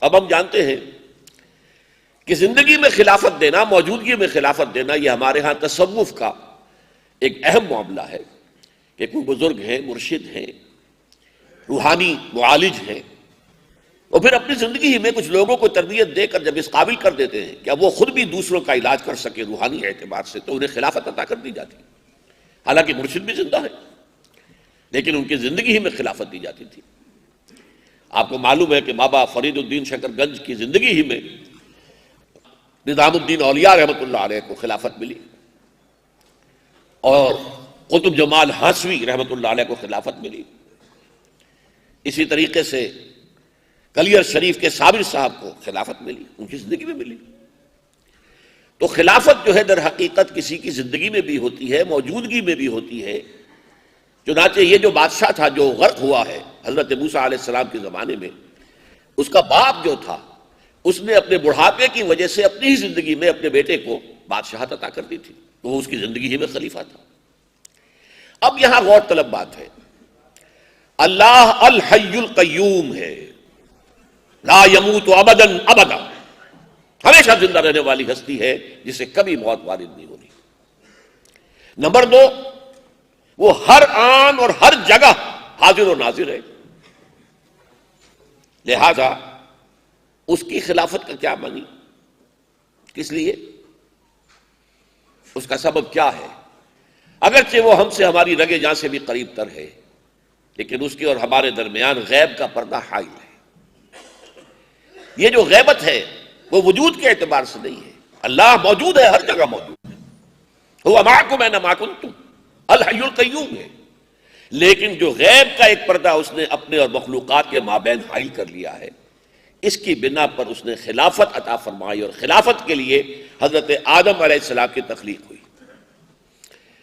اب ہم جانتے ہیں کہ زندگی میں خلافت دینا، موجودگی میں خلافت دینا، یہ ہمارے ہاں تصوف کا ایک اہم معاملہ ہے کہ کوئی بزرگ ہیں، مرشد ہیں، روحانی معالج ہیں، اور پھر اپنی زندگی ہی میں کچھ لوگوں کو تربیت دے کر جب اس قابل کر دیتے ہیں کہ اب وہ خود بھی دوسروں کا علاج کر سکے روحانی اعتبار سے، تو انہیں خلافت عطا کر دی جاتی ہے۔ حالانکہ مرشد بھی زندہ ہے، لیکن ان کی زندگی ہی میں خلافت دی جاتی تھی۔ آپ کو معلوم ہے کہ بابا فرید الدین شکر گنج کی زندگی ہی میں نظام الدین اولیاء رحمۃ اللہ علیہ کو خلافت ملی، اور قطب جمال ہاسوی رحمۃ اللہ علیہ کو خلافت ملی۔ اسی طریقے سے کلیر شریف کے صابر صاحب کو خلافت ملی، ان کی زندگی میں ملی۔ تو خلافت جو ہے در حقیقت کسی کی زندگی میں بھی ہوتی ہے، موجودگی میں بھی ہوتی ہے۔ چنانچہ یہ جو بادشاہ تھا جو غرق ہوا ہے حضرت موسیٰ علیہ السلام کے زمانے میں، اس کا باپ جو تھا اس نے اپنے بڑھاپے کی وجہ سے اپنی ہی زندگی میں اپنے بیٹے کو بادشاہت عطا کر دی تھی، تو وہ اس کی زندگی ہی میں خلیفہ تھا۔ اب یہاں غور طلب بات ہے، اللہ الحی القیوم ہے، لا یموت ابدا ابدا، ہمیشہ زندہ رہنے والی ہستی ہے جسے کبھی موت وارد نہیں ہونی۔ نمبر دو، وہ ہر آن اور ہر جگہ حاضر و ناظر ہے، لہذا اس کی خلافت کا کیا معنی، کس لیے، اس کا سبب کیا ہے؟ اگرچہ وہ ہم سے ہماری رگے جاں سے بھی قریب تر ہے، لیکن اس کے اور ہمارے درمیان غیب کا پردہ حائل ہے۔ یہ جو غیبت ہے وہ وجود کے اعتبار سے نہیں ہے، اللہ موجود ہے، ہر جگہ موجود ہے، هو معکم اینما کنتم، الحی القیوم ہے، لیکن جو غیب کا ایک پردہ اس نے اپنے اور مخلوقات کے مابین حائل کر لیا ہے، اس کی بنا پر اس نے خلافت عطا فرمائی، اور خلافت کے لیے حضرت آدم علیہ السلام کی تخلیق ہوئی۔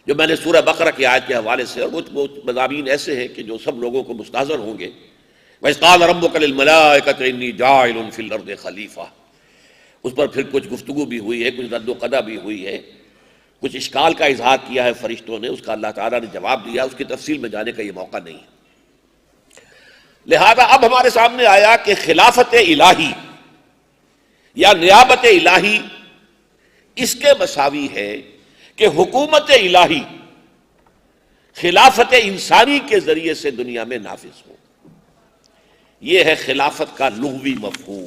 جو میں نے سورہ بقرہ کی آیت کے حوالے سے، اور وہ مضامین ایسے ہیں کہ جو سب لوگوں کو مستحضر ہوں گے، وَإِذْ قَالَ رَبُّكَ لِلْمَلَائِكَةِ إِنِّي جَاعِلٌ فِي الْأَرْضِ خَلِيفَةً، اس پر پھر کچھ گفتگو بھی ہوئی ہے، کچھ رد و قدع بھی ہوئی ہے، کچھ اشکال کا اظہار کیا ہے فرشتوں نے، اس کا اللہ تعالیٰ نے جواب دیا، اس کی تفصیل میں جانے کا یہ موقع نہیں ہے۔ لہذا اب ہمارے سامنے آیا کہ خلافت الہی یا نیابت الہی اس کے مساوی ہے کہ حکومت الہی خلافت انسانی کے ذریعے سے دنیا میں نافذ ہو۔ یہ ہے خلافت کا لغوی مفہوم۔